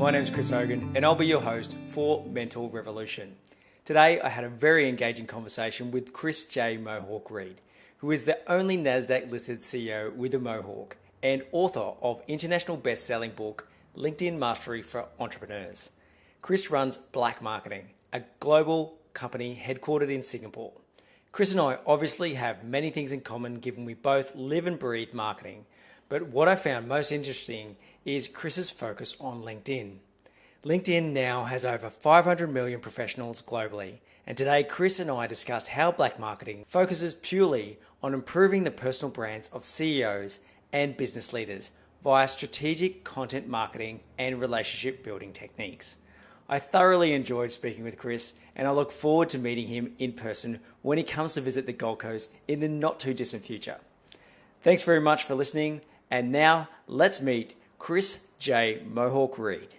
my name is Chris Hogan and I'll be your host for Mental Revolution. Today I had a very engaging conversation with Chris J. Mowhawk Reed, who is the only NASDAQ listed CEO with a Mowhawk and author of international best-selling book LinkedIn Mastery for Entrepreneurs. Chris runs Black Marketing, a global company headquartered in Singapore. Chris and I obviously have many things in common given we both live and breathe marketing, but what I found most interesting is Chris's focus on LinkedIn. LinkedIn now has over 500 million professionals globally, and today Chris and I discussed how Black Marketing focuses purely on improving the personal brands of CEOs and business leaders via strategic content marketing and relationship building techniques. I thoroughly enjoyed speaking with Chris, and I look forward to meeting him in person when he comes to visit the Gold Coast in the not too distant future. Thanks very much for listening, and now let's meet Chris J. Mowhawk Reed.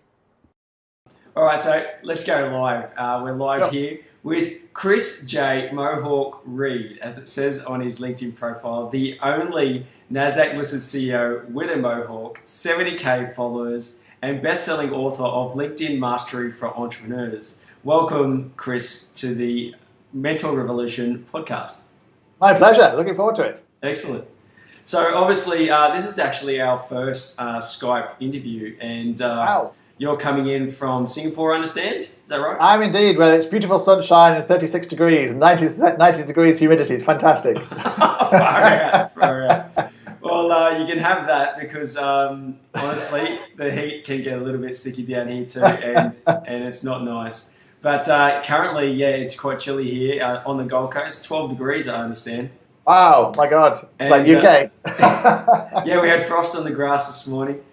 All right, so let's go live. We're live here with Chris J. Mowhawk Reed, as it says on his LinkedIn profile, the only NASDAQ listed CEO with a Mowhawk, 70K followers, and best-selling author of LinkedIn Mastery for Entrepreneurs. Welcome, Chris, to the Mental Revolution podcast. My pleasure. Looking forward to it. Excellent. So obviously, this is actually our first Skype interview, and Wow. You're coming in from Singapore, I understand? Is that right? I'm indeed. Well, it's beautiful sunshine and 36 degrees, 90 degrees humidity. It's fantastic. Far out. Well, you can have that because honestly, the heat can get a little bit sticky down here too, and it's not nice. But currently, yeah, it's quite chilly here on the Gold Coast, 12 degrees, I understand. Wow, my God. It's like UK. Yeah, we had frost on the grass this morning.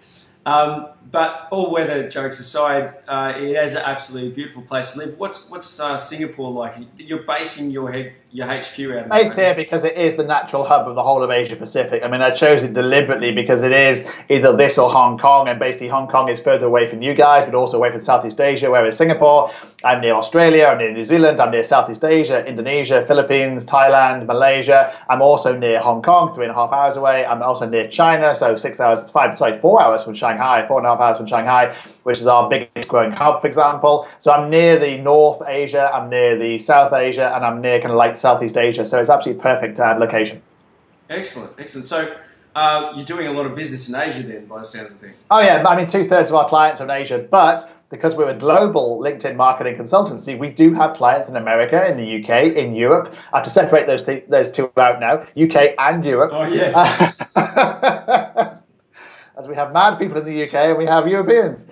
But all weather jokes aside, it is an absolutely beautiful place to live. What's Singapore like? You're basing your HQ out of Based here because it is the natural hub of the whole of Asia Pacific. I mean, I chose it deliberately because it is either this or Hong Kong, and basically Hong Kong is further away from you guys, but also away from Southeast Asia, whereas Singapore, I'm near Australia, I'm near New Zealand, I'm near Southeast Asia, Indonesia, Philippines, Thailand, Malaysia. I'm also near Hong Kong, 3.5 hours away. I'm also near China, so 4 hours from Shanghai, 4.5 hours from Shanghai, which is our biggest growing hub, for example. So I'm near the North Asia, I'm near the South Asia, and I'm near kind of like Southeast Asia. So it's absolutely perfect location. Excellent, excellent. So you're doing a lot of business in Asia then, by the sounds of things. Oh yeah, I mean 2/3 of our clients are in Asia, but because we're a global LinkedIn marketing consultancy, we do have clients in America, in the UK, in Europe. I have to separate those two out now, UK and Europe. Oh yes. As we have mad people in the UK and we have Europeans.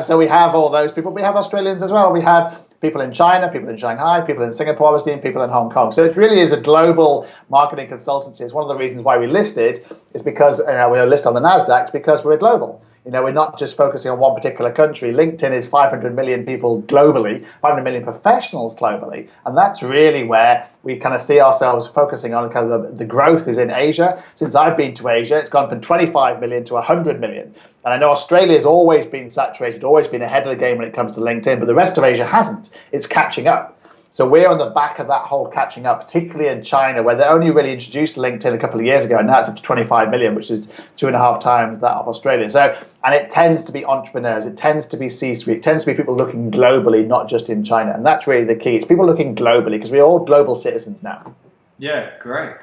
So we have all those people. We have Australians as well. We have people in China, people in Shanghai, people in Singapore, obviously, and people in Hong Kong. So it really is a global marketing consultancy. It's one of the reasons why we listed is because we are listed on the NASDAQ because we're global. You know, we're not just focusing on one particular country. LinkedIn is 500 million people globally, 500 million professionals globally. And that's really where we kind of see ourselves focusing on kind of the growth is in Asia. Since I've been to Asia, it's gone from 25 million to 100 million. And I know Australia's always been saturated, always been ahead of the game when it comes to LinkedIn, but the rest of Asia hasn't. It's catching up. So we're on the back of that whole catching up, particularly in China, where they only really introduced LinkedIn a couple of years ago, and now it's up to 25 million, which is 2.5 times that of Australia. So, and it tends to be entrepreneurs, it tends to be C-suite, it tends to be people looking globally, not just in China. And that's really the key. It's people looking globally because we're all global citizens now. Yeah, great.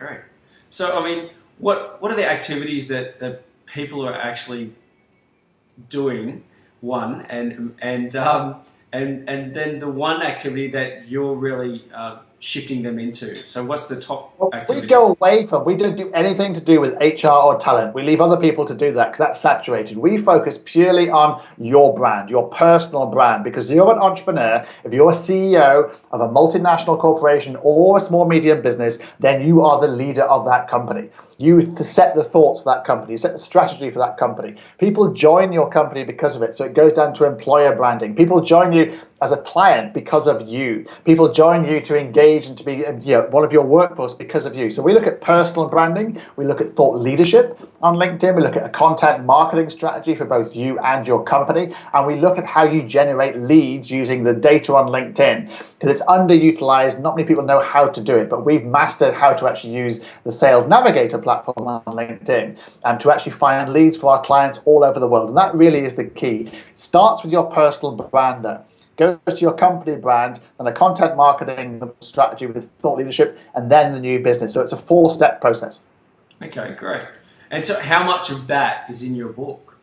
So, I mean, what are the activities that people are actually doing? One, and then the one activity that you're really shifting them into. So what's the top activity? We go away from, we don't do anything to do with HR or talent. We leave other people to do that because that's saturated. We focus purely on your brand, your personal brand, because you're an entrepreneur. If you're a CEO of a multinational corporation or a small medium business, then you are the leader of that company. You to set the thoughts for that company, set the strategy for that company. People join your company because of it. So it goes down to employer branding. People join you as a client because of you. People join you to engage and to be one of your workforce because of you. So we look at personal branding. We look at thought leadership on LinkedIn. We look at a content marketing strategy for both you and your company. And we look at how you generate leads using the data on LinkedIn because it's underutilized. Not many people know how to do it, but we've mastered how to actually use the Sales Navigator platform on LinkedIn to actually find leads for our clients all over the world. And that really is the key. It starts with your personal brand though. Goes to your company brand, and a content marketing strategy with thought leadership, and then the new business. So it's a 4-step process. Okay, great. And so how much of that is in your book?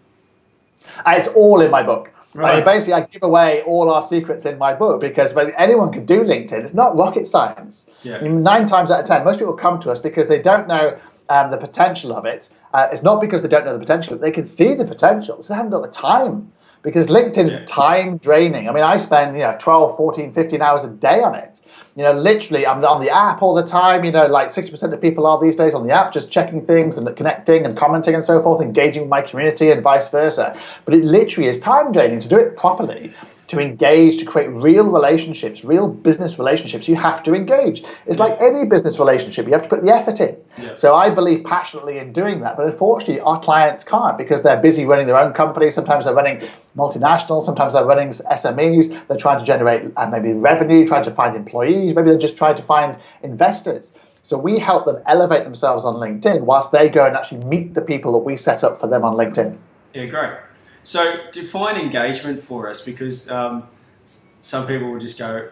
It's all in my book. Right. I mean, basically, I give away all our secrets in my book because anyone can do LinkedIn. It's not rocket science. Yeah. I mean, 9 times out of 10, most people come to us because they don't know the potential of it. It's not because they don't know the potential. They can see the potential, so they haven't got the time. Because LinkedIn is time draining. I mean, I spend 12, 14, 15 hours a day on it. Literally, I'm on the app all the time. Like 60% of people are these days on the app, just checking things and connecting and commenting and so forth, engaging with my community and vice versa. But it literally is time draining to do it properly. To engage, to create real relationships, real business relationships, you have to engage. It's like any business relationship, you have to put the effort in. Yeah. So I believe passionately in doing that, but unfortunately our clients can't because they're busy running their own companies. Sometimes they're running multinationals, sometimes they're running SMEs, they're trying to generate maybe revenue, trying to find employees, maybe they're just trying to find investors. So we help them elevate themselves on LinkedIn whilst they go and actually meet the people that we set up for them on LinkedIn. Yeah, great. So define engagement for us, because some people will just go,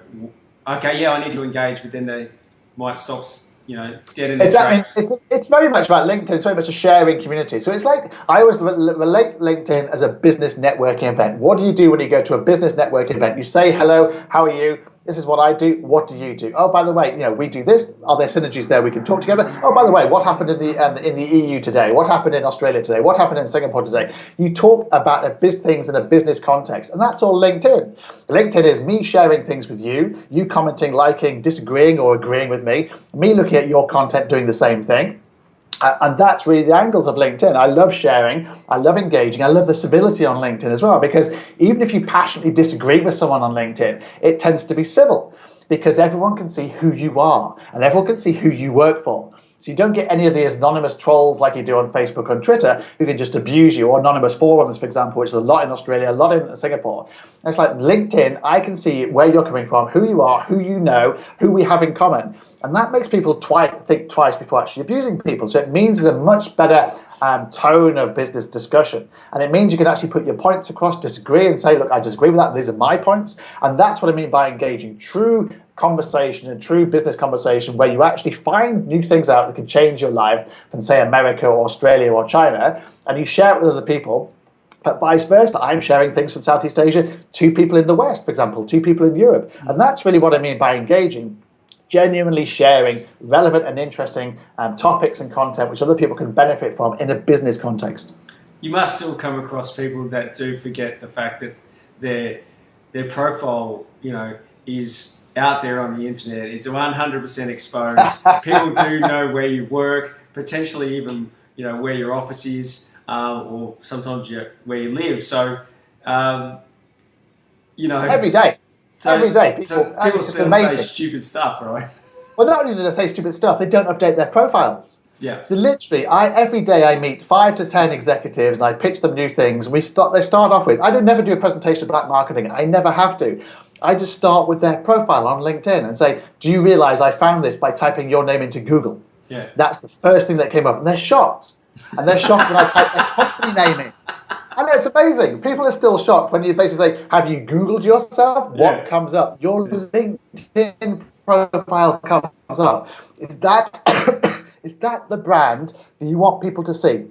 okay, yeah, I need to engage, but then they might stop, dead in their tracks. It's very much about LinkedIn. It's very much a sharing community. So it's like, I always relate LinkedIn as a business networking event. What do you do when you go to a business networking event? You say, hello, how are you? This is what I do. What do you do? Oh, by the way, we do this. Are there synergies there? We can talk together. Oh, by the way, what happened in the EU today? What happened in Australia today? What happened in Singapore today? You talk about things in a business context, and that's all LinkedIn. LinkedIn is me sharing things with you, you commenting, liking, disagreeing, or agreeing with me looking at your content, doing the same thing. And that's really the angles of LinkedIn. I love sharing, I love engaging, I love the civility on LinkedIn as well, because even if you passionately disagree with someone on LinkedIn, it tends to be civil because everyone can see who you are and everyone can see who you work for. So you don't get any of these anonymous trolls like you do on Facebook and Twitter who can just abuse you, or anonymous forums, for example, which is a lot in Australia, a lot in Singapore. And it's like LinkedIn, I can see where you're coming from, who you are, who you know, who we have in common. And that makes people think twice before actually abusing people. So it means there's a much better tone of business discussion. And it means you can actually put your points across, disagree, and say, look, I disagree with that. These are my points. And that's what I mean by engaging. True conversation and true business conversation where you actually find new things out that can change your life from, say, America or Australia or China, and you share it with other people. But vice versa, I'm sharing things from Southeast Asia to people in the West, for example, to people in Europe. And that's really what I mean by engaging. Genuinely sharing relevant and interesting topics and content which other people can benefit from in a business context. You must still come across people that do forget the fact that their profile, is out there on the internet. It's 100% exposed. People do know where you work, potentially even where your office is, or sometimes where you live. So every day. Every day, people still say stupid stuff, right? Well, not only do they say stupid stuff, they don't update their profiles. Yeah. So literally, every day I meet 5 to 10 executives and I pitch them new things. They start off with, I never do a presentation about marketing. I never have to. I just start with their profile on LinkedIn and say, do you realize I found this by typing your name into Google? Yeah. That's the first thing that came up. And they're shocked. And they're shocked when I type their company name in. I know, it's amazing. People are still shocked when you basically say, have you Googled yourself? What comes up? Your LinkedIn profile comes up. Is that the brand that you want people to see?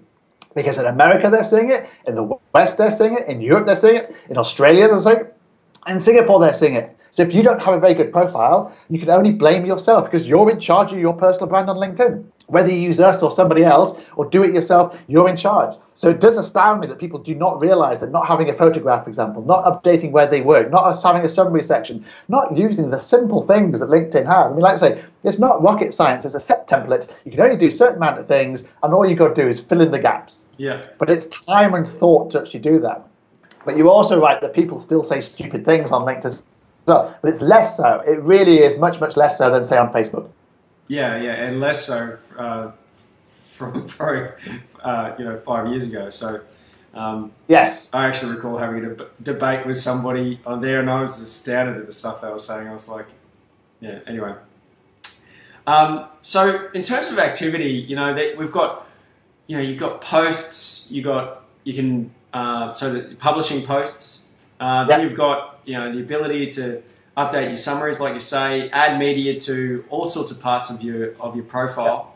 Because in America they're seeing it, in the West they're seeing it, in Europe they're seeing it, in Australia they're seeing it, in Singapore they're seeing it. So if you don't have a very good profile, you can only blame yourself because you're in charge of your personal brand on LinkedIn. Whether you use us or somebody else or do it yourself, you're in charge. So it does astound me that people do not realize that not having a photograph, for example, not updating where they work, not having a summary section, not using the simple things that LinkedIn have. I mean, like I say, it's not rocket science. It's a set template. You can only do a certain amount of things, and all you've got to do is fill in the gaps. Yeah. But it's time and thought to actually do that. But you're also right that people still say stupid things on LinkedIn. But it's less so. It really is much, much less so than, say, on Facebook. Yeah, and less so from probably 5 years ago. So yes, I actually recall having a debate with somebody on there, and I was astounded at the stuff they were saying. I was like, yeah. Anyway, So in terms of activity, we've got, you've got posts, so the publishing posts, then you've got, the ability to update your summaries, like you say, add media to all sorts of parts of your profile.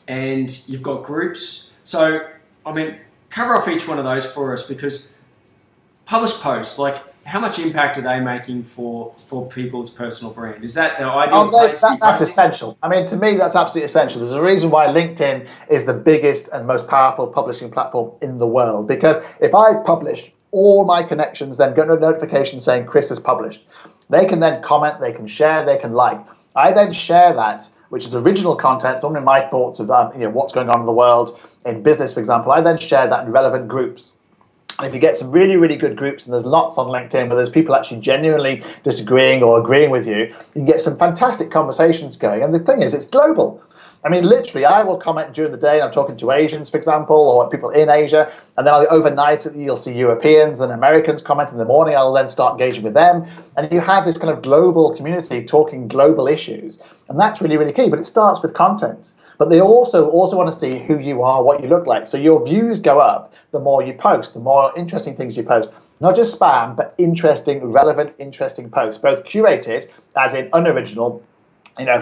And you've got groups. So, cover off each one of those for us, because published posts, like, how much impact are they making for people's personal brand? Is that the ideal place? That's essential. To me, that's absolutely essential. There's a reason why LinkedIn is the biggest and most powerful publishing platform in the world. Because if I publish, all my connections then get a notification saying Chris has published. They can then comment, they can share, they can like. I then share that, which is original content, normally my thoughts about what's going on in the world, in business, for example. I then share that in relevant groups. And if you get some really, really good groups, and there's lots on LinkedIn where there's people actually genuinely disagreeing or agreeing with you, you can get some fantastic conversations going. And the thing is, it's global. Literally, I will comment during the day, and I'm talking to Asians, for example, or people in Asia, and then overnight you'll see Europeans and Americans comment in the morning. I'll then start engaging with them. And you have this kind of global community talking global issues. And that's really, really key. But it starts with content. But they also want to see who you are, what you look like. So your views go up the more you post, the more interesting things you post. Not just spam, but interesting, relevant, interesting posts, both curated, as in unoriginal,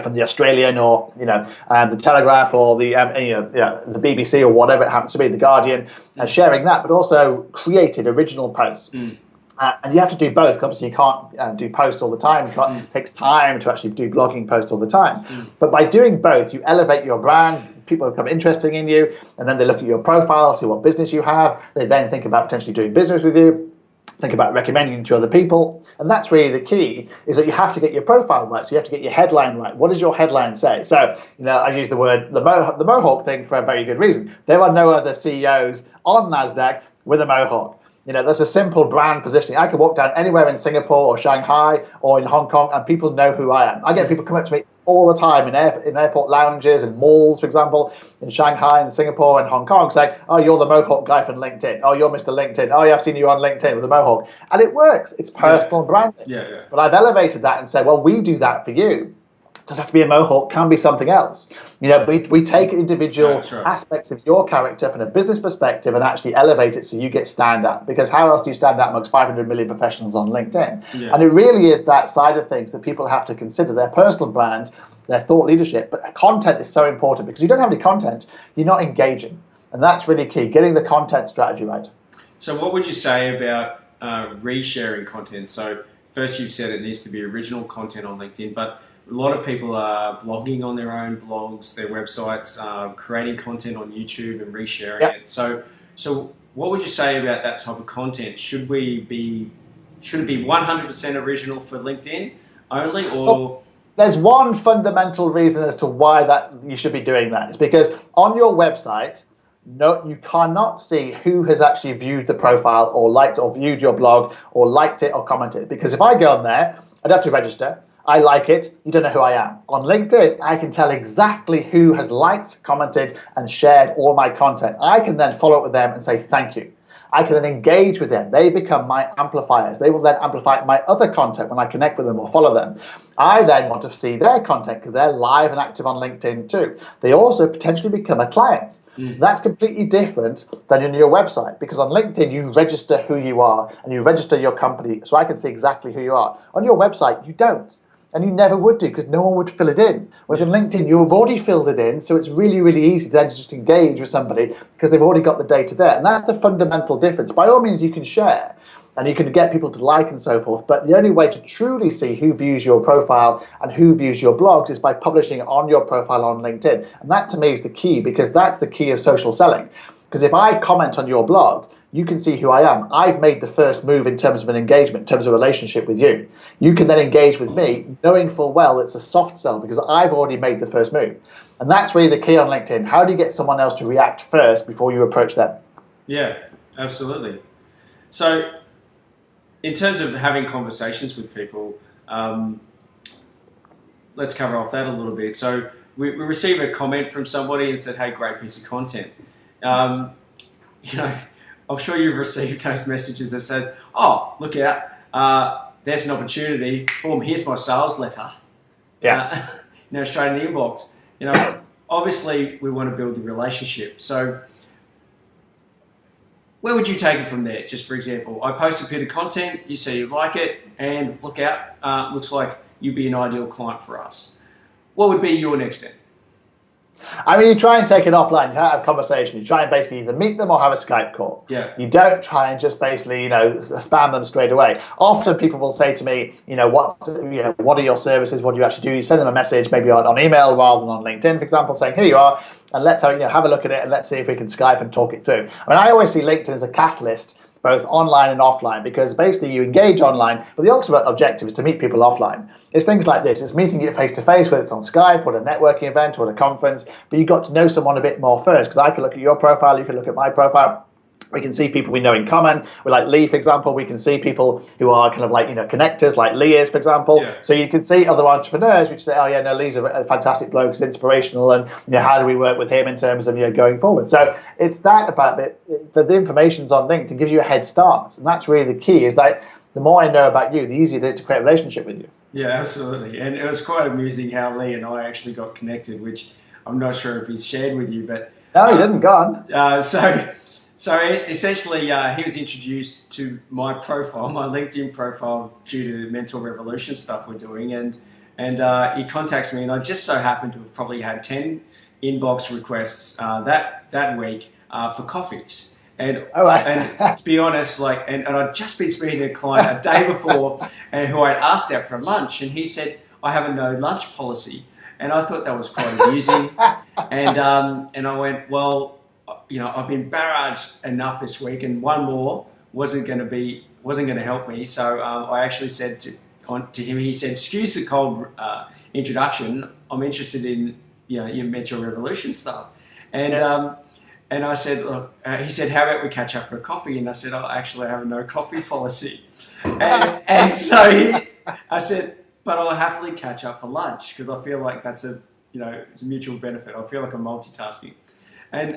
from the Australian or the Telegraph or the BBC or whatever it happens to be, the Guardian, sharing that, but also created original posts. And you have to do both, because obviously you can't do posts all the time. It takes time to actually do blogging posts all the time. But by doing both, you elevate your brand. People become interested in you, and then they look at your profile, see what business you have. They then think about potentially doing business with you, think about recommending you to other people. And that's really the key, is that you have to get your profile right. So you have to get your headline right. What does your headline say? So, I use the word, the Mowhawk thing, for a very good reason. There are no other CEOs on NASDAQ with a Mowhawk. That's a simple brand positioning. I could walk down anywhere in Singapore or Shanghai or in Hong Kong, and people know who I am. I get people come up to me all the time in airport lounges and malls, for example, in Shanghai and Singapore and Hong Kong, saying, "Oh, you're the Mowhawk guy from LinkedIn. Oh, you're Mr. LinkedIn. Oh, yeah, I've seen you on LinkedIn with a Mohawk." And it works. It's personal branding. Yeah. But I've elevated that and said, well, we do that for you. It doesn't have to be a Mohawk, can be something else. We take individual aspects of your character from a business perspective and actually elevate it so you get stand out. Because how else do you stand out amongst 500 million professionals on LinkedIn? Yeah. And it really is that side of things that people have to consider, their personal brand, their thought leadership. But content is so important, because if you don't have any content, you're not engaging. And that's really key, getting the content strategy right. So what would you say about resharing content? So first, you've said it needs to be original content on LinkedIn, but a lot of people are blogging on their own blogs, their websites, creating content on YouTube and resharing it. So what would you say about that type of content? Should it be 100% original for LinkedIn only, or? Well, there's one fundamental reason as to why that you should be doing that. It's because on your website, you cannot see who has actually viewed the profile or liked or viewed your blog or liked it or commented. Because if I go on there, I'd have to register. I like it, you don't know who I am. On LinkedIn, I can tell exactly who has liked, commented, and shared all my content. I can then follow up with them and say thank you. I can then engage with them. They become my amplifiers. They will then amplify my other content when I connect with them or follow them. I then want to see their content because they're live and active on LinkedIn too. They also potentially become a client. That's completely different than in your website, because on LinkedIn, you register who you are and you register your company so I can see exactly who you are. On your website, you don't. And you never would do, because no one would fill it in. Whereas on LinkedIn, you've already filled it in, so it's really, really easy then to just engage with somebody because they've already got the data there. And that's the fundamental difference. By all means, you can share and you can get people to like and so forth, but the only way to truly see who views your profile and who views your blogs is by publishing on your profile on LinkedIn. And that to me is the key, because that's the key of social selling. Because if I comment on your blog, you can see who I am. I've made the first move in terms of an engagement, in terms of a relationship with you. You can then engage with me, knowing full well it's a soft sell, because I've already made the first move. And that's really the key on LinkedIn. How do you get someone else to react first before you approach them? Yeah, absolutely. So in terms of having conversations with people, let's cover off that a little bit. So we received a comment from somebody and said, "Hey, great piece of content." I'm sure you've received those messages that said, "Oh, look out, there's an opportunity. Boom, here's my sales letter." Straight in the inbox. Obviously we want to build the relationship. So where would you take it from there? Just for example, I post a bit of content, you say you like it, and look out, looks like you'd be an ideal client for us. What would be your next step? I mean, you try and take it offline. You have a conversation. You try and basically either meet them or have a Skype call. Yeah. You don't try and just basically, spam them straight away. Often people will say to me, what are your services? What do you actually do? You send them a message, maybe on email rather than on LinkedIn, for example, saying, here you are, and let's have a look at it, and let's see if we can Skype and talk it through. I mean, I always see LinkedIn as a catalyst, both online and offline, because basically you engage online, but the ultimate objective is to meet people offline. It's things like this. It's meeting you face to face, whether it's on Skype or a networking event or a conference, but you got to know someone a bit more first, because I can look at your profile, you can look at my profile. We can see people we know in common. We like Lee, for example. We can see people who are kind of like, connectors, like Lee is, for example. Yeah. So you can see other entrepreneurs which say, oh, yeah, no, Lee's a fantastic bloke, he's inspirational, and how do we work with him in terms of going forward? So it's that about it. The information's on LinkedIn gives you a head start, and that's really the key. Is that the more I know about you, the easier it is to create a relationship with you. Yeah, absolutely. And it was quite amusing how Lee and I actually got connected, which I'm not sure if he's shared with you, but no, he didn't. Go on. So essentially, he was introduced to my profile, my LinkedIn profile, due to the Mental Revolution stuff we're doing, and he contacts me, and I just so happened to have probably had 10 inbox requests that week for coffees. And and to be honest, and I'd just been speaking to a client a day before, and who I'd asked out for lunch, and he said, I have a no lunch policy, and I thought that was quite amusing, and I went, well, I've been barraged enough this week, and one more wasn't going to help me. So I actually said to him, he said, "Excuse the cold introduction. I'm interested in your Mental Revolution stuff." And and I said, look, he said, "How about we catch up for a coffee?" And I said, "Oh, actually, I have a no coffee policy." And so I said, "But I'll happily catch up for lunch because I feel like that's it's a mutual benefit. I feel like I'm multitasking." And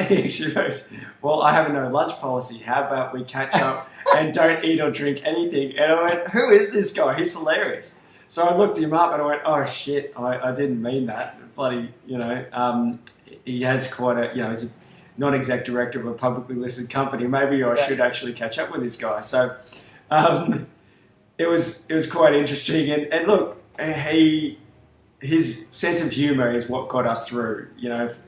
he actually goes, "Well, I have a no lunch policy. How about we catch up and don't eat or drink anything?" And I went, "Who is this guy? He's hilarious." So I looked him up and I went, "Oh shit, I didn't mean that." Bloody, he has quite a, he's a non-exec director of a publicly listed company. Maybe I should actually catch up with this guy. So it was quite interesting. And look, his sense of humor is what got us through,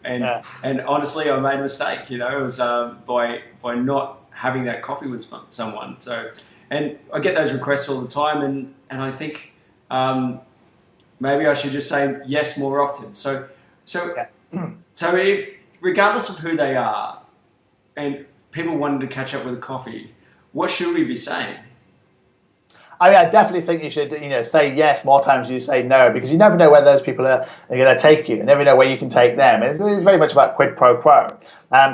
and honestly, I made a mistake, it was by not having that coffee with someone. So, and I get those requests all the time, and I think maybe I should just say yes more often. So if, regardless of who they are, and people wanted to catch up with a coffee, what should we be saying? I mean, I definitely think you should, say yes more times than you say no, because you never know where those people are going to take you. You never know where you can take them. It's very much about quid pro quo.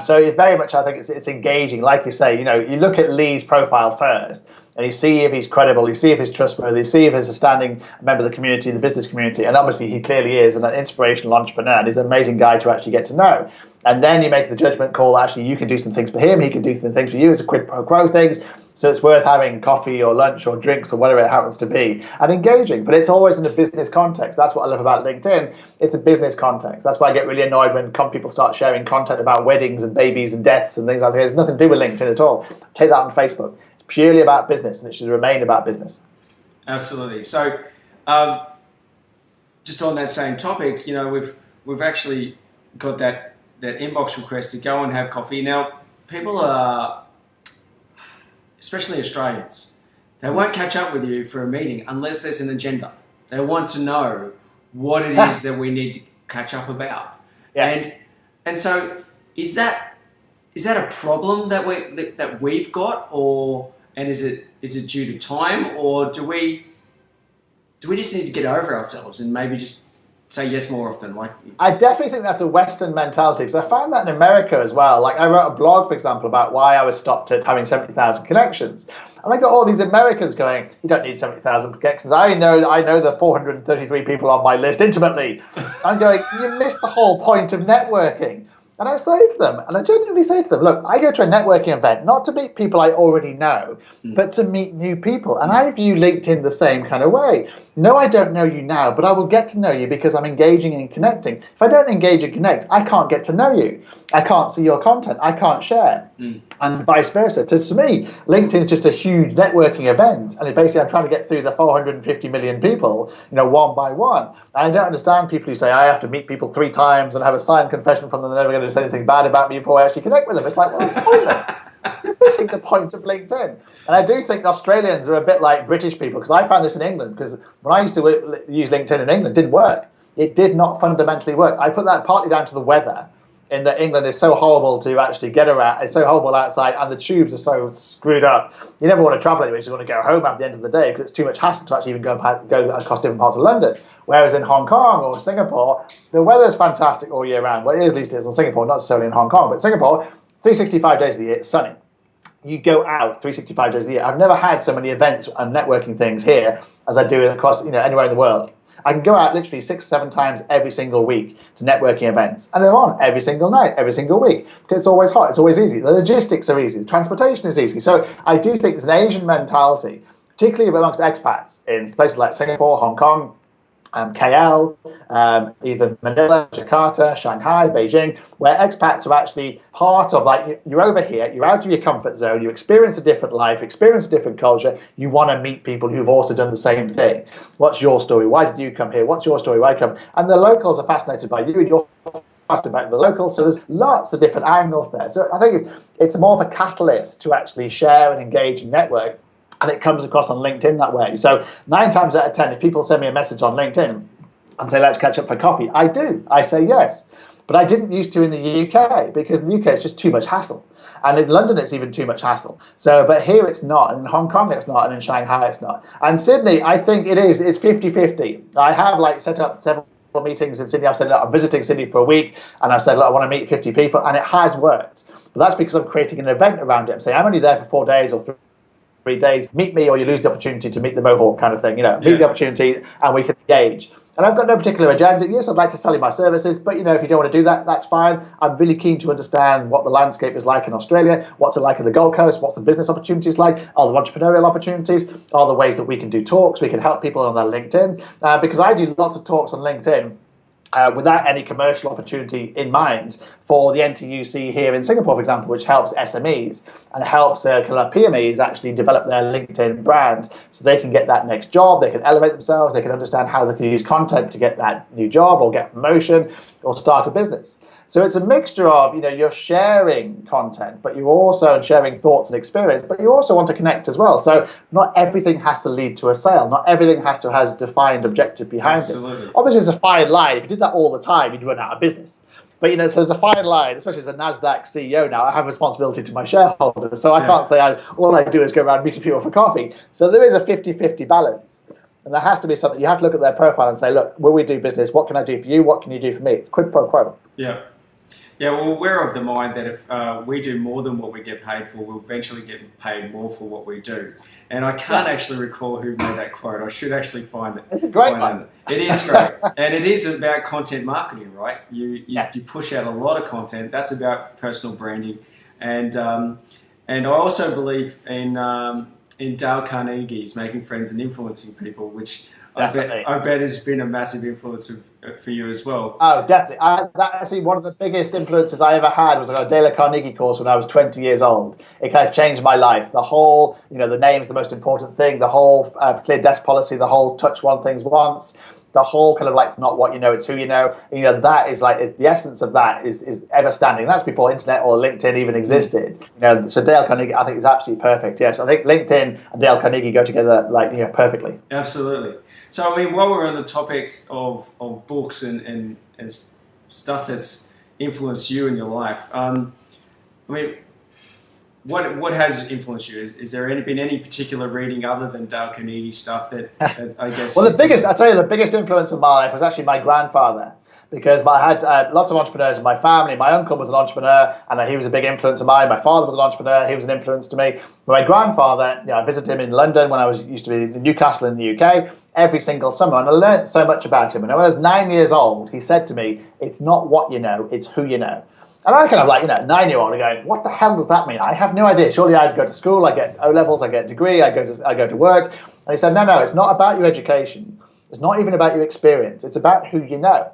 So it's very much, I think it's engaging. Like you say, you look at Lee's profile first, and you see if he's credible, you see if he's trustworthy, you see if he's a standing member of the community, the business community, and obviously he clearly is, and an inspirational entrepreneur, and he's an amazing guy to actually get to know. And then you make the judgment call, actually you can do some things for him, he can do some things for you, it's a quid pro quo things. So it's worth having coffee or lunch or drinks or whatever it happens to be and engaging. But it's always in the business context. That's what I love about LinkedIn. It's a business context. That's why I get really annoyed when people start sharing content about weddings and babies and deaths and things like that. There's nothing to do with LinkedIn at all. Take that on Facebook. It's purely about business, and it should remain about business. Absolutely. So just on that same topic, we've actually got that inbox request to go and have coffee. Now, people are, especially Australians, they won't catch up with you for a meeting unless there's an agenda. They want to know what it is that we need to catch up about. Yeah. And so is that a problem that we've got, and is it due to time, or do we just need to get over ourselves and maybe just say yes more often? I definitely think that's a Western mentality, because I found that in America as well. Like, I wrote a blog, for example, about why I was stopped at having 70,000 connections, and I got all these Americans going, "You don't need 70,000 connections. I know the 433 people on my list intimately." I'm going, you missed the whole point of networking. And I say to them, and I genuinely say to them, look, I go to a networking event not to meet people I already know, but to meet new people. And I view LinkedIn the same kind of way. No, I don't know you now, but I will get to know you because I'm engaging and connecting. If I don't engage and connect, I can't get to know you. I can't see your content. I can't share. And vice versa. So to me, LinkedIn is just a huge networking event. And basically, I'm trying to get through the 450 million people, one by one. And I don't understand people who say, I have to meet people 3 times and have a signed confession from them they're never going to say anything bad about me before I actually connect with them. It's like, well, that's pointless. You're missing the point of LinkedIn. And I do think Australians are a bit like British people, because I found this in England, because when I used to use LinkedIn in England, it didn't work. It did not fundamentally work. I put that partly down to the weather, in that England is so horrible to actually get around. It's so horrible outside, and the tubes are so screwed up. You never want to travel anyway. You just want to go home at the end of the day because it's too much hassle to actually even go across different parts of London. Whereas in Hong Kong or Singapore, the weather is fantastic all year round. Well, at least it is in Singapore, not necessarily in Hong Kong, but Singapore, 365 days of the year, it's sunny. You go out 365 days a year. I've never had so many events and networking things here as I do across anywhere in the world. I can go out literally 6-7 times every single week to networking events, and they're on every single night, every single week, because it's always hot, it's always easy. The logistics are easy, the transportation is easy. So I do think there's an Asian mentality, particularly amongst expats in places like Singapore, Hong Kong, KL, even Manila, Jakarta, Shanghai, Beijing, where expats are actually part of, like, you're over here, you're out of your comfort zone, you experience a different life, experience a different culture, you want to meet people who've also done the same thing. What's your story? Why did you come here? What's your story? Why come? And the locals are fascinated by you, and you're fascinated by the locals, so there's lots of different angles there. So I think it's more of a catalyst to actually share and engage and network. And it comes across on LinkedIn that way. So 9 times out of 10, if people send me a message on LinkedIn and say, let's catch up for coffee, I do. I say yes. But I didn't used to in the UK, because in the UK it's just too much hassle. And in London, it's even too much hassle. So, but here it's not. And in Hong Kong, it's not. And in Shanghai, it's not. And Sydney, I think it is. It's 50-50. I have set up several meetings in Sydney. I've said, look, I'm visiting Sydney for a week. And I've said, look, I want to meet 50 people. And it has worked. But that's because I'm creating an event around it. I'm saying, I'm only there for 4 days or 3 days, meet me or you lose the opportunity to meet the Mowhawk kind of thing, meet the opportunity and we can engage. And I've got no particular agenda. Yes, I'd like to sell you my services, but if you don't want to do that, that's fine. I'm really keen to understand what the landscape is like in Australia, what's it like in the Gold Coast, what's the business opportunities like, are the entrepreneurial opportunities, are the ways that we can do talks, we can help people on their LinkedIn, because I do lots of talks on LinkedIn without any commercial opportunity in mind for the NTUC here in Singapore, for example, which helps SMEs and helps PMEs actually develop their LinkedIn brand so they can get that next job, they can elevate themselves, they can understand how they can use content to get that new job or get promotion or start a business. So it's a mixture of, you're sharing content, but you're also sharing thoughts and experience, but you also want to connect as well. So not everything has to lead to a sale. Not everything has a defined objective behind it. Obviously, it's a fine line. If you did that all the time, you'd run out of business. But, so there's a fine line, especially as a NASDAQ CEO now. I have responsibility to my shareholders. So I can't say all I do is go around meeting people for coffee. So there is a 50-50 balance. And there has to be something. You have to look at their profile and say, look, will we do business? What can I do for you? What can you do for me? It's quid pro quo. Yeah. Yeah, well, we're of the mind that if we do more than what we get paid for, we'll eventually get paid more for what we do. And I can't actually recall who made that quote. I should actually find it. It's a great one. It is great. And it is about content marketing, right? You push out a lot of content. That's about personal branding. And I also believe in Dale Carnegie's Making Friends and Influencing People, which I bet has been a massive influence for you as well. Oh, definitely. That actually one of the biggest influences I ever had was a Dale Carnegie course when I was 20 years old. It kind of changed my life. The whole, the name's the most important thing, the whole clear desk policy, the whole touch one things once, the whole kind of not what you know, it's who you know. That is the essence of that is ever standing. That's before internet or LinkedIn even existed. So Dale Carnegie, I think, is absolutely perfect. Yes, I think LinkedIn and Dale Carnegie go together perfectly. Absolutely. So while we're on the topics of books and stuff that's influenced you in your life, what has influenced you? Is there been any particular reading other than Dale Carnegie stuff that I guess? Well, the biggest influence of my life was actually my grandfather, because I had lots of entrepreneurs in my family. My uncle was an entrepreneur, and he was a big influence of mine. My father was an entrepreneur; he was an influence to me. But my grandfather, I visited him in London when I used to be in Newcastle in the UK every single summer, and I learned so much about him. And when I was 9 years old, he said to me, "It's not what you know; it's who you know." And I kind of like, 9-year-old going, what the hell does that mean? I have no idea. Surely I'd go to school, I get O-levels, I get a degree, I go to work. And he said, no, it's not about your education. It's not even about your experience. It's about who you know.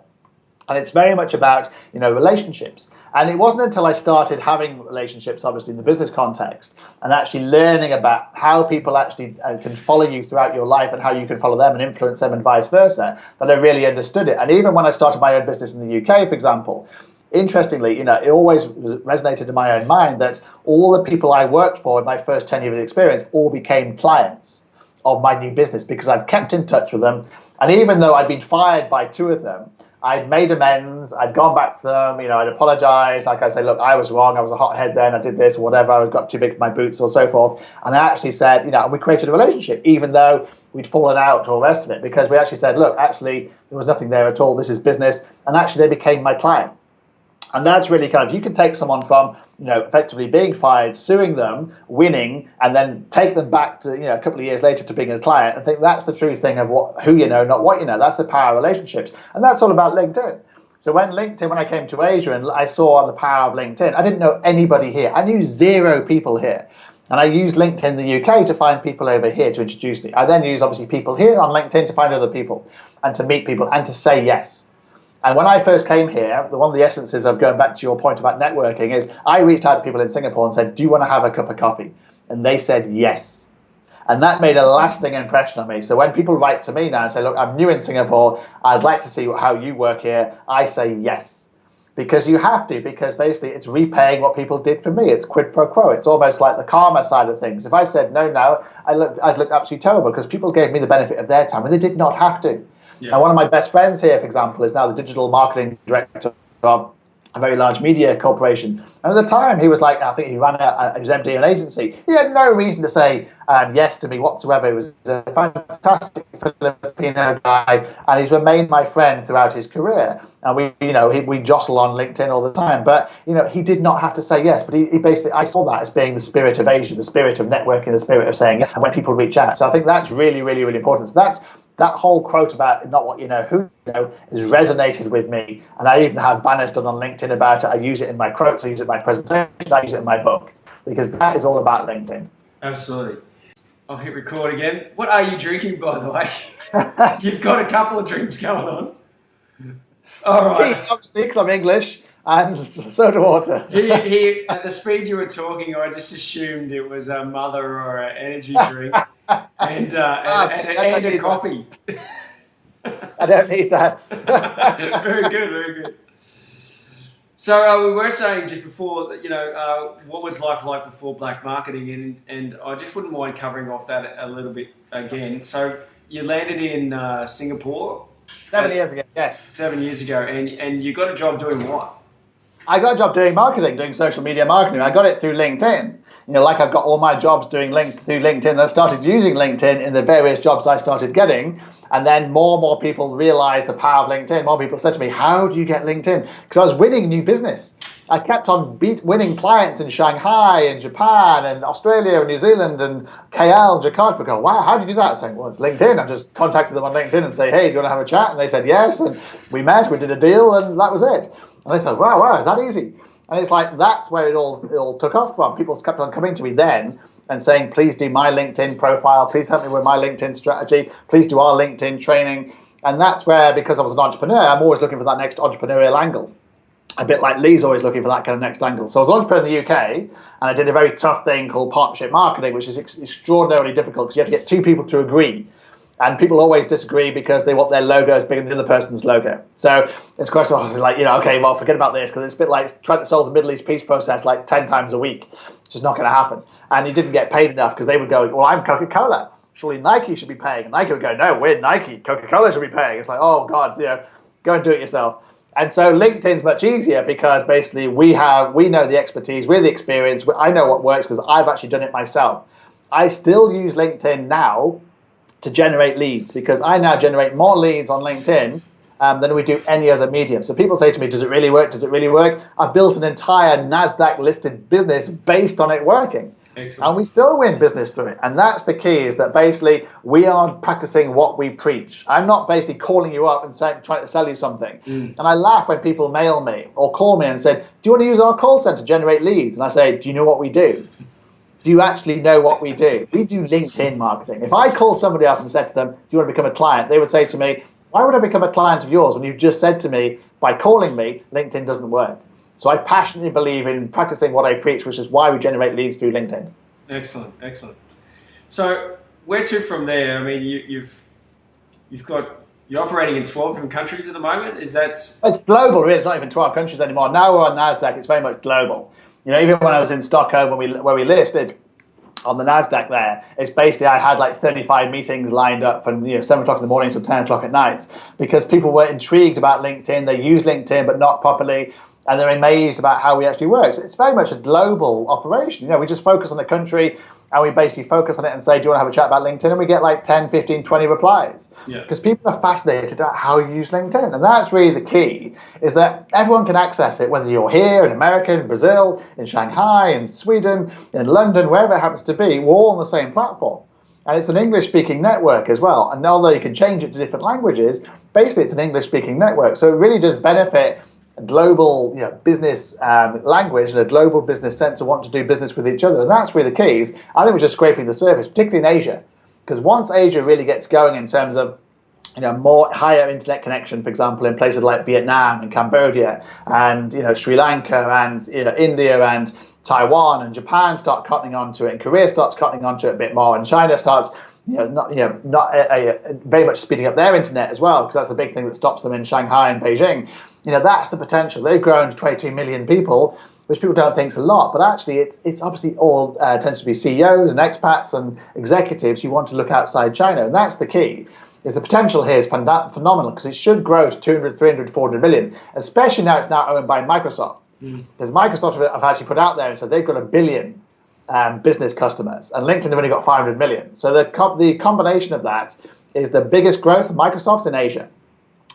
And it's very much about, relationships. And it wasn't until I started having relationships, obviously in the business context, and actually learning about how people actually can follow you throughout your life and how you can follow them and influence them and vice versa, that I really understood it. And even when I started my own business in the UK, for example, interestingly, it always resonated in my own mind that all the people I worked for in my first 10 years of experience all became clients of my new business because I'd kept in touch with them. And even though I'd been fired by 2 of them, I'd made amends, I'd gone back to them, I'd apologized. Like I say, look, I was wrong, I was a hothead then, I did this or whatever, I got too big for my boots or so forth. And I actually said, we created a relationship, even though we'd fallen out or the rest of it, because we actually said, look, actually, there was nothing there at all, this is business. And actually, they became my client. And that's really kind of, you can take someone from, effectively being fired, suing them, winning, and then take them back to, a couple of years later to being a client. I think that's the true thing of who you know, not what you know. That's the power of relationships. And that's all about LinkedIn. So when I came to Asia and I saw the power of LinkedIn, I didn't know anybody here. I knew 0 people here. And I used LinkedIn in the UK to find people over here to introduce me. I then use, obviously, people here on LinkedIn to find other people and to meet people and to say yes. And when I first came here, one of the essences of going back to your point about networking is I reached out to people in Singapore and said, do you want to have a cup of coffee? And they said yes. And that made a lasting impression on me. So when people write to me now and say, look, I'm new in Singapore, I'd like to see how you work here, I say yes. Because you have to, because basically it's repaying what people did for me. It's quid pro quo. It's almost like the karma side of things. If I said no, I'd look absolutely terrible because people gave me the benefit of their time and they did not have to. Yeah. And one of my best friends here, for example, is now the digital marketing director of a very large media corporation. And at the time, he was like, I think he ran he was MD of an agency. He had no reason to say yes to me whatsoever. He was a fantastic Filipino guy, and he's remained my friend throughout his career. And we jostle on LinkedIn all the time. But he did not have to say yes. But he basically, I saw that as being the spirit of Asia, the spirit of networking, the spirit of saying yes when people reach out. So I think that's really, really, really important. So that whole quote about not what you know, who you know, has resonated with me. And I even have banners done on LinkedIn about it. I use it in my quotes, I use it in my presentation, I use it in my book, because that is all about LinkedIn. Absolutely. I'll hit record again. What are you drinking, by the way? You've got a couple of drinks going on. All right. Tea, obviously, because I'm English, and soda water. At the speed you were talking, I just assumed it was a mother or an energy drink. And a coffee. I don't need that. Very good, very good. So we were saying just before, what was life like before black marketing, and I just wouldn't mind covering off that a little bit again. So you landed in Singapore 7 years ago. Yes. 7 years ago, and you got a job doing what? I got a job doing marketing, doing social media marketing. I got it through LinkedIn. Like I've got all my jobs through LinkedIn. I started using LinkedIn in the various jobs I started getting. And then more and more people realized the power of LinkedIn. More people said to me, how do you get LinkedIn? Because I was winning new business. I kept on winning clients in Shanghai and Japan and Australia and New Zealand and KL, Jakarta. People go, wow, how did you do that? Saying, well, it's LinkedIn. I just contacted them on LinkedIn and say, hey, do you want to have a chat? And they said yes. And we met, we did a deal, and that was it. And they thought, wow, is that easy? And it's like, that's where it all took off from. People kept on coming to me then and saying, please do my LinkedIn profile. Please help me with my LinkedIn strategy. Please do our LinkedIn training. And that's where, because I was an entrepreneur, I'm always looking for that next entrepreneurial angle. A bit like Lee's always looking for that kind of next angle. So I was an entrepreneur in the UK, and I did a very tough thing called partnership marketing, which is extraordinarily difficult because you have to get 2 people to agree. And people always disagree because they want their logo as big as the other person's logo. So it's quite like, okay, well, forget about this, because it's a bit like trying to solve the Middle East peace process like 10 times a week. It's just not going to happen. And you didn't get paid enough because they would go, well, I'm Coca-Cola. Surely Nike should be paying. And Nike would go, no, we're Nike. Coca-Cola should be paying. It's like, oh, God, go and do it yourself. And so LinkedIn's much easier because basically we know the expertise, we're the experience. I know what works because I've actually done it myself. I still use LinkedIn now to generate leads because I now generate more leads on LinkedIn than we do any other medium. So people say to me, does it really work? Does it really work? I've built an entire NASDAQ listed business based on it working. Excellent. And we still win business through it. And that's the key, is that basically we are practicing what we preach. I'm not basically calling you up and trying to sell you something. And I laugh when people mail me or call me and said, do you want to use our call center to generate leads? And I say, do you know what we do? Do you actually know what we do? We do LinkedIn marketing. If I call somebody up and said to them, do you want to become a client? They would say to me, why would I become a client of yours when you've just said to me, by calling me, LinkedIn doesn't work? So I passionately believe in practicing what I preach, which is why we generate leads through LinkedIn. Excellent, excellent. So where to from there? I mean, you're operating in 12 different countries at the moment. Is that? It's global, really. It's not even 12 countries anymore. Now we're on NASDAQ. It's very much global. You know, even when I was in Stockholm, where we listed on the NASDAQ there, it's basically I had like 35 meetings lined up from 7 o'clock in the morning till 10 o'clock at night, because people were intrigued about LinkedIn. They use LinkedIn, but not properly. And they're amazed about how we actually work. So it's very much a global operation. You know, we just focus on the country and we basically focus on it and say, do you want to have a chat about LinkedIn? And we get like 10, 15, 20 replies. Because people are fascinated about how you use LinkedIn. And that's really the key, is that everyone can access it, whether you're here in America, in Brazil, in Shanghai, in Sweden, in London, wherever it happens to be, we're all on the same platform. And it's an English-speaking network as well. And although you can change it to different languages, basically it's an English-speaking network. So it really does benefit a global business language and a global business sense of wanting to do business with each other. And that's really the keys. I think we're just scraping the surface, particularly in Asia. Because once Asia really gets going in terms of more higher internet connection, for example, in places like Vietnam and Cambodia and Sri Lanka and India and Taiwan and Japan start cottoning onto it, and Korea starts cottoning onto it a bit more, and China starts very much speeding up their internet as well, because that's the big thing that stops them in Shanghai and Beijing. That's the potential. They've grown to 22 million people, which people don't think is a lot, but actually it's obviously all tends to be CEOs and expats and executives who want to look outside China, and that's the key. Is the potential here is phenomenal, because it should grow to 200, 300, 400 million, especially now it's now owned by Microsoft. Because Microsoft have actually put out there and said they've got 1 billion business customers, and LinkedIn have only got 500 million. So the combination of that is the biggest growth of Microsoft in Asia.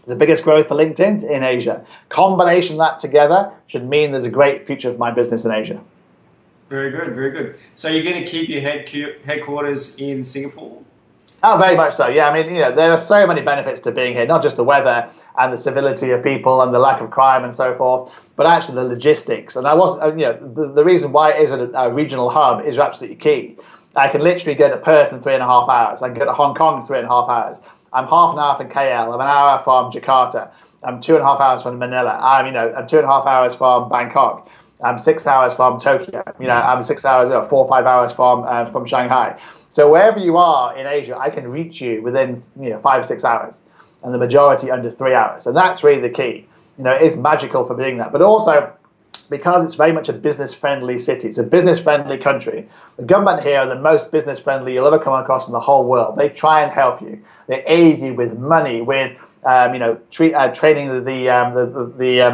The biggest growth for LinkedIn in Asia. Combination of that together should mean there's a great future for my business in Asia. Very good, very good. So you're going to keep your headquarters in Singapore? Oh, very much so. Yeah, I mean, there are so many benefits to being here, not just the weather and the civility of people and the lack of crime and so forth, but actually the logistics. And I wasn't, the reason why it is a regional hub is absolutely key. I can literally go to Perth in 3.5 hours. I can go to Hong Kong in 3.5 hours. I'm half an hour from KL. I'm an hour from Jakarta. I'm 2.5 hours from Manila. I'm 2.5 hours from Bangkok. I'm 6 hours from Tokyo. I'm 6 hours, 4 or 5 hours from Shanghai. So wherever you are in Asia, I can reach you within 5 or 6 hours, and the majority under 3 hours. And that's really the key. It's magical for being that. But also, because it's very much a business-friendly city, it's a business-friendly country. The government here are the most business-friendly you'll ever come across in the whole world. They try and help you. They aid you with money, with training the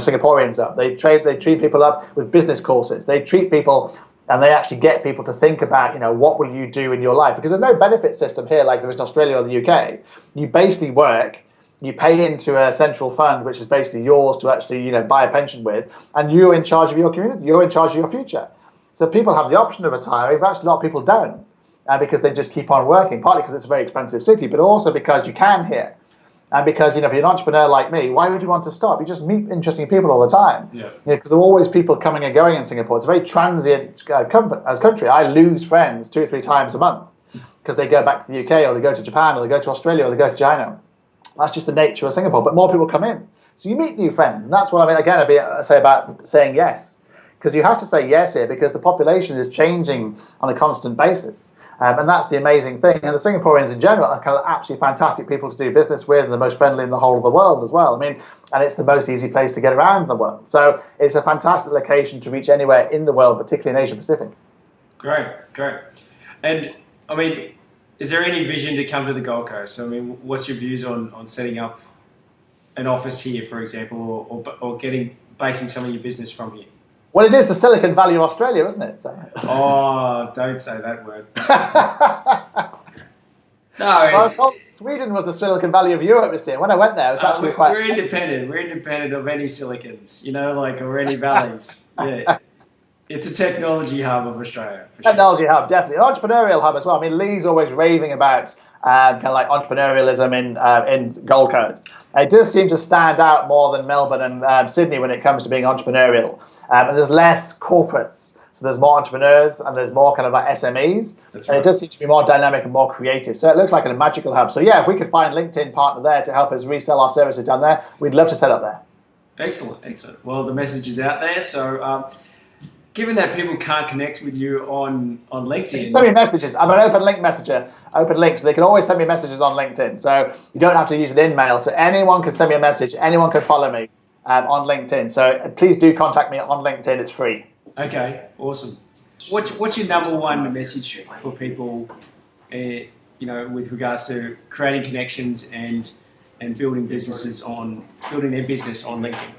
Singaporeans up. They treat people up with business courses. They treat people, and they actually get people to think about, what will you do in your life? Because there's no benefit system here like there is in Australia or the UK. You basically work, you pay into a central fund, which is basically yours to actually, buy a pension with, and you're in charge of your community. You're in charge of your future. So people have the option of retiring, but actually a lot of people don't, because they just keep on working, partly because it's a very expensive city, but also because you can here. And because, if you're an entrepreneur like me, why would you want to stop? You just meet interesting people all the time. Because there are always people coming and going in Singapore. It's a very transient country. I lose friends 2 or 3 times a month because they go back to the UK, or they go to Japan, or they go to Australia, or they go to China. That's just the nature of Singapore. But more people come in. So you meet new friends. And that's what I say about saying yes. Because you have to say yes here, because the population is changing on a constant basis. And that's the amazing thing. And the Singaporeans in general are kind of absolutely fantastic people to do business with, and the most friendly in the whole of the world as well. And it's the most easy place to get around in the world. So it's a fantastic location to reach anywhere in the world, particularly in Asia Pacific. Great, great. And is there any vision to come to the Gold Coast? What's your views on setting up an office here, for example, or basing some of your business from here? Well, it is the Silicon Valley of Australia, isn't it? So. Oh, don't say that word. No, Sweden was the Silicon Valley of Europe this year. When I went there, it was actually quite... We're independent. We're independent of any silicons, or any valleys. Yeah. It's a technology hub of Australia. For technology hub, definitely. An entrepreneurial hub as well. I mean, Lee's always raving about kind of like entrepreneurialism in Gold Coast. It does seem to stand out more than Melbourne and Sydney when it comes to being entrepreneurial. And there's less corporates. So there's more entrepreneurs and there's more kind of like SMEs. That's right. And it does seem to be more dynamic and more creative. So it looks like a magical hub. So yeah, if we could find LinkedIn partner there to help us resell our services down there, we'd love to set up there. Excellent, excellent. Well, the message is out there. So given that people can't connect with you on LinkedIn. Send me messages. I'm an open link messenger, open link. So they can always send me messages on LinkedIn. So you don't have to use an in-mail. So anyone can send me a message. Anyone can follow me on LinkedIn. So please do contact me on LinkedIn. It's free. Okay, awesome. What's your number one message for people, with regards to creating connections and building their business on LinkedIn?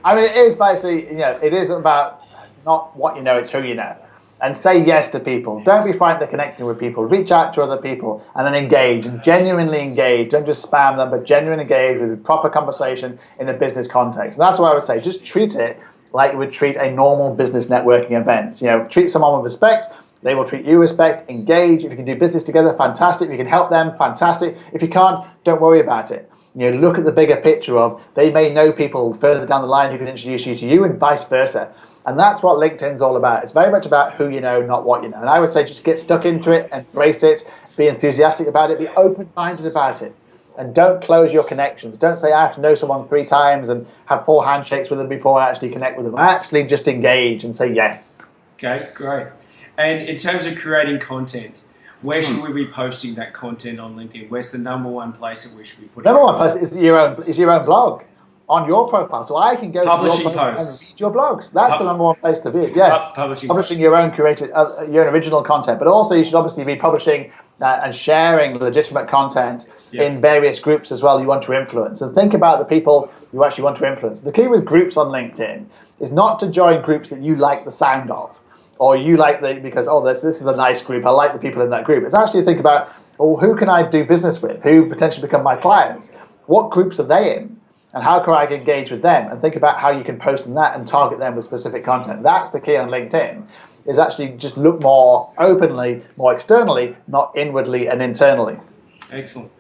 I mean, it is basically, it isn't about not what you know, it's who you know. And say yes to people. Don't be frightened of connecting with people. Reach out to other people and then engage and genuinely engage. Don't just spam them, but genuinely engage with a proper conversation in a business context. And that's what I would say. Just treat it like you would treat a normal business networking event. Treat someone with respect. They will treat you with respect. Engage. If you can do business together, fantastic. If you can help them, fantastic. If you can't, don't worry about it. Look at the bigger picture of they may know people further down the line who can introduce you to you and vice versa. And that's what LinkedIn's all about. It's very much about who you know, not what you know. And I would say just get stuck into it, embrace it, be enthusiastic about it, be open-minded about it. And don't close your connections. Don't say, I have to know someone 3 times and have 4 handshakes with them before I actually connect with them. Actually just engage and say yes. Okay, great. And in terms of creating content, where should we be posting that content on LinkedIn? Where's the number one place that we should be putting it? Number one place is your own blog on your profile. So I can go publishing to your posts. And read your blogs. That's the number one place to be. Yes, publishing your own curated, your own original content. But also you should obviously be publishing and sharing legitimate content in various groups as well you want to influence. And think about the people you actually want to influence. The key with groups on LinkedIn is not to join groups that you like the sound of. Or you like because this is a nice group, I like the people in that group. It's actually think about, who can I do business with? Who potentially become my clients? What groups are they in? And how can I engage with them? And think about how you can post in that and target them with specific content. That's the key on LinkedIn, is actually just look more openly, more externally, not inwardly and internally. Excellent.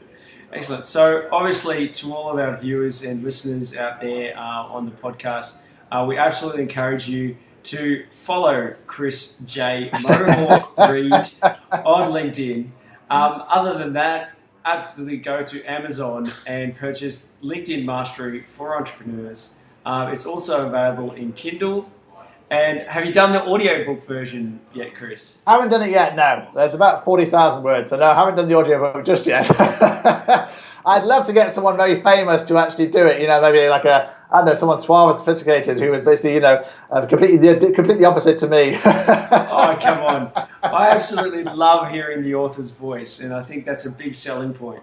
Excellent. So obviously to all of our viewers and listeners out there on the podcast, we absolutely encourage you to follow Chris J. Mowhawk Reid on LinkedIn. Other than that, absolutely go to Amazon and purchase LinkedIn Mastery for Entrepreneurs. It's also available in Kindle. And have you done the audiobook version yet, Chris? I haven't done it yet, no. There's about 40,000 words, so no, I haven't done the audiobook just yet. I'd love to get someone very famous to actually do it, maybe like someone suave and sophisticated who would basically, completely opposite to me. Oh, come on. I absolutely love hearing the author's voice, and I think that's a big selling point.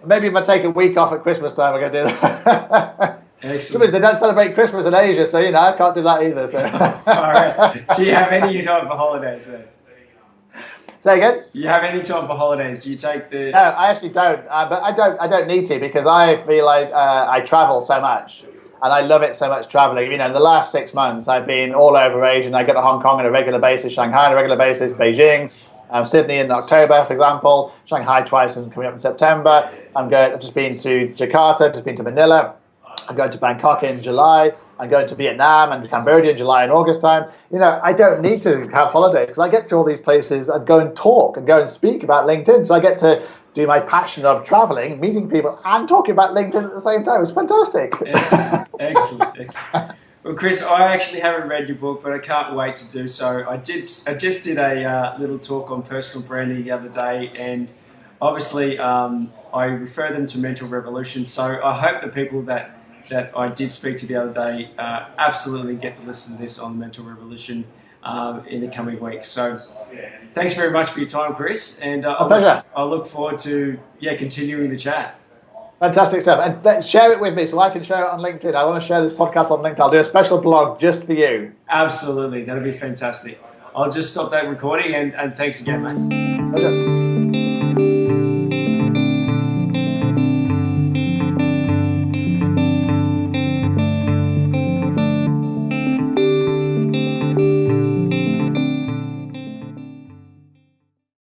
Maybe if I take a week off at Christmas time, I can do that. Excellent. They don't celebrate Christmas in Asia, so, I can't do that either. So. All right. Do you have any time for holidays then? Say again? Do you have any time for holidays? Do you take the... No, I actually don't. But I don't need to, because I feel like I travel so much. And I love it so much traveling. In the last 6 months, I've been all over Asia. And I go to Hong Kong on a regular basis, Shanghai on a regular basis, Beijing, Sydney in October, for example, Shanghai twice and coming up in September. I've just been to Jakarta, just been to Manila. I'm going to Bangkok in July. I'm going to Vietnam and Cambodia in July and August time. I don't need to have holidays because I get to all these places and go and talk and go and speak about LinkedIn. So I get to do my passion of traveling, meeting people, and talking about LinkedIn at the same time. It's fantastic. Excellent. Well, Chris, I actually haven't read your book, but I can't wait to do so. I just did a little talk on personal branding the other day, and obviously I refer them to Mental Revolution. So I hope the people that I did speak to the other day absolutely get to listen to this on Mental Revolution in the coming weeks. So thanks very much for your time, Chris, and I look forward to continuing the chat. Fantastic stuff. And share it with me so I can share it on LinkedIn. I want to share this podcast on LinkedIn. I'll do a special blog just for you. Absolutely. That'll be fantastic. I'll just stop that recording and thanks again, mate. Pleasure.